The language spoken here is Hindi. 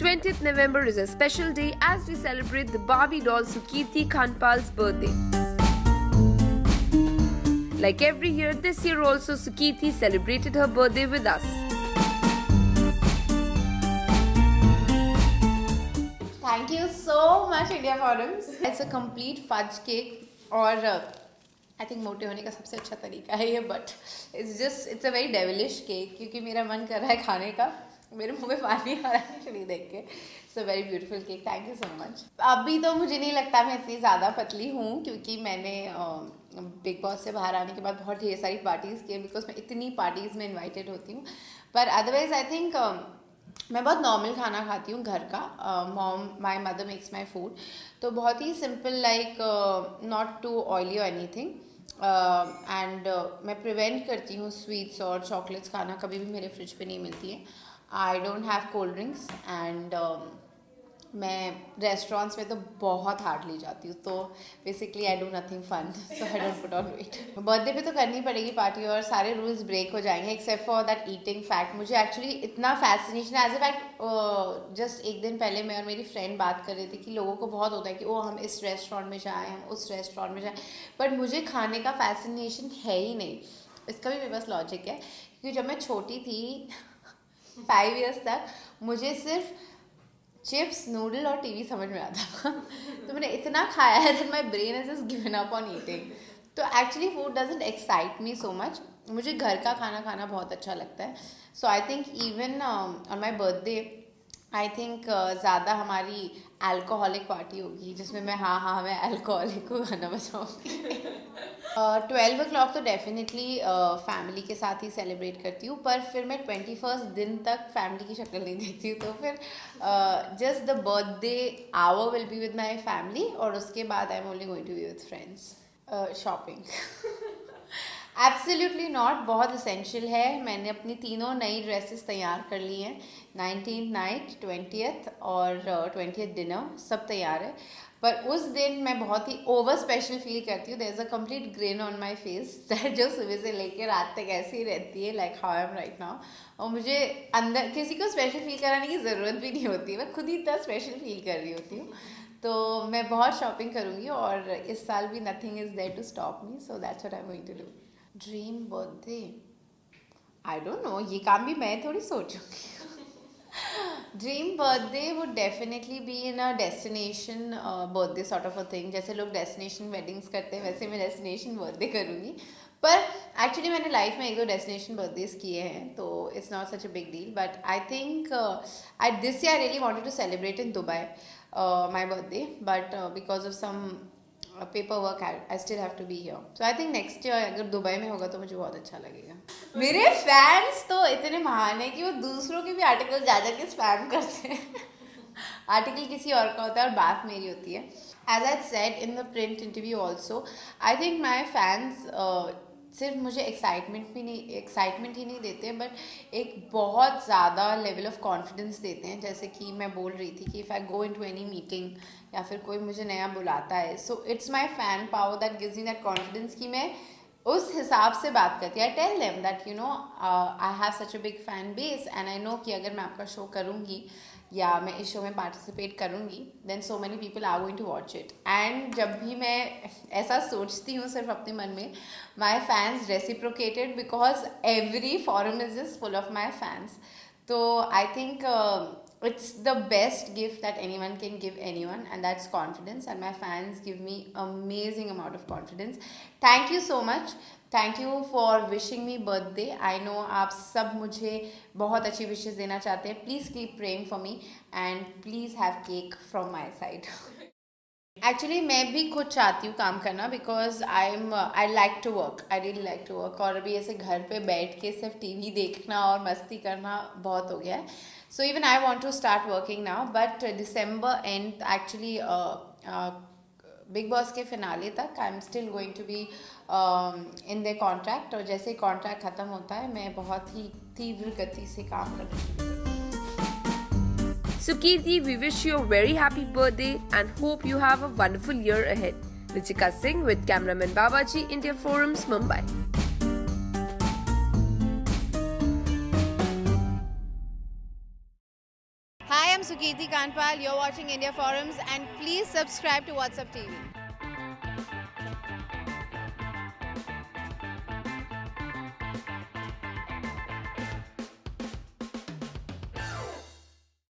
20th November is a special day as we celebrate the Barbie doll Sukirti Khanpal's birthday. Like every year, this year also Sukirti celebrated her birthday with us. Thank you so much India Forums. It's a complete fudge cake और आई थिंक मोटे होने का सबसे अच्छा तरीका है ये, but it's a very devilish cake क्योंकि मेरा मन कर रहा है खाने का, मेरे मुंह में पानी आ रहा है एक्चुअली देख के. It's a very beautiful cake. Thank you so much. अभी तो मुझे नहीं लगता मैं इतनी ज़्यादा पतली हूँ क्योंकि मैंने बिग बॉस से बाहर आने के बाद बहुत ढेर सारी पार्टीज़ की, बिकॉज मैं इतनी पार्टीज़ में इन्वाइटेड होती हूँ. पर अदरवाइज आई थिंक मैं बहुत नॉर्मल खाना खाती हूँ घर का. My mother makes my food, तो बहुत ही simple, like not too oily और एनीथिंग. एंड मैं प्रिवेंट करती हूँ स्वीट्स और चॉकलेट्स खाना, कभी भी मेरे फ्रिज पे नहीं मिलती है. I don't have cold drinks and मैं रेस्टोरेंट्स में तो बहुत हार्डली जाती हूँ, तो basically I do nothing fun, so I don't put on weight. Birthday पे तो करनी पड़ेगी पार्टी और सारे रूल्स ब्रेक हो जाएंगे except for that eating fact. मुझे एक्चुअली इतना फैसिनेशन है. एज ए फैक्ट जस्ट एक दिन पहले मैं और मेरी फ्रेंड बात कर रही थी कि लोगों को बहुत होता है कि ओ हम इस रेस्टोरेंट में जाएँ, हम उस रेस्टोरेंट में जाएँ, बट मुझे खाने का फैसिनेशन है ही नहीं. इसका भी मेरे पास लॉजिक है क्योंकि जब मैं छोटी थी 5 years तक मुझे सिर्फ चिप्स, नूडल और टीवी समझ में आता था. तो मैंने इतना खाया है that my brain has just given up on eating. तो actually food doesn't excite me so much. मुझे घर का खाना खाना बहुत अच्छा लगता है. So I think even on my birthday I think ज़्यादा हमारी अल्कोहलिक पार्टी होगी जिसमें मैं मैं अल्कोहलिक को गाना बजाऊँगी. 12 o'clock तो डेफिनेटली फैमिली के साथ ही सेलिब्रेट करती हूँ, पर फिर मैं 21st दिन तक फैमिली की शक्ल नहीं देखती हूँ. तो फिर just the birthday hour will be with my family और उसके बाद I am only going to be with friends. Shopping absolutely not. बहुत इसेंशियल है. मैंने अपनी तीनों नई ड्रेसेस तैयार कर ली हैं. 19th नाइट, 20th और 20th डिनर सब तैयार है. पर उस दिन मैं बहुत ही ओवर स्पेशल फील करती हूँ. There is a complete grin on my face that जो सुबह से लेकर रात तक ऐसी ही रहती है, like how I am right now. और मुझे अंदर किसी को स्पेशल फील कराने की ज़रूरत भी नहीं होती, मैं खुद ही इतना स्पेशल फील कर रही होती हूँ. तो मैं बहुत शॉपिंग करूँगी और इस साल भी nothing is there to stop me, so that's what I am going to do. Dream birthday, I don't know, ये काम भी मैं थोड़ी सोचूंगी. Dream birthday would definitely be in a destination birthday sort of a thing. जैसे लोग डेस्टिनेशन वेडिंग्स करते हैं वैसे मैं डेस्टिनेशन बर्थडे करूँगी. पर एक्चुअली मैंने लाइफ में 1-2 डेस्टिनेशन बर्थडेज किए हैं, तो it's not such a big deal. But I think I this year really wanted to celebrate in Dubai my birthday, but because of some paper work I still have to be here. So I think next year अगर दुबई में होगा तो मुझे बहुत अच्छा लगेगा. मेरे फैंस तो इतने महान है कि वो दूसरों के भी आर्टिकल जा के स्पैम करते हैं. आर्टिकल किसी और का होता है और बात मेरी होती है. As I said in the print interview also, I think my fans सिर्फ मुझे एक्साइटमेंट ही नहीं देते, बट एक बहुत ज़्यादा लेवल ऑफ कॉन्फिडेंस देते हैं. जैसे कि मैं बोल रही थी कि if I go in to any meeting या फिर कोई मुझे नया बुलाता है, so it's my fan power that gives me that confidence कि मैं उस हिसाब से बात करती है. I tell them that you know I have such a big fan base and I know कि अगर मैं आपका शो करूँगी या मैं इस शो में पार्टिसिपेट करूँगी then so many people are going to watch it. And जब भी मैं ऐसा सोचती हूँ सिर्फ अपने मन में, my fans reciprocated because every forum is just full of my fans. तो I think it's the best gift that anyone can give anyone, and that's confidence, and my fans give me amazing amount of confidence. Thank you so much. Thank you for wishing me birthday. I know आप सब मुझे बहुत अच्छी wishes देना चाहते हैं. Please keep praying for me and please have cake from my side. Actually मैं भी खुद चाहती हूँ काम करना because I like to work, I really like to work. और अभी ऐसे घर पे बैठ के सिर्फ टीवी देखना और मस्ती करना बहुत हो गया है. So even I want to start working now, but December end actually Bigg Boss के फिनाले तक I am still going to be in the contract. और जैसे कॉन्ट्रैक्ट ख़त्म होता है मैं बहुत ही तीव्र गति से काम करूँगी. Sukirti, we wish you a very happy birthday and hope you have a wonderful year ahead. Ruchika Singh with cameraman Babaji, India Forums, Mumbai. Hi, am Sukirti Kanpal. You're watching India Forums and please subscribe to WhatsApp TV.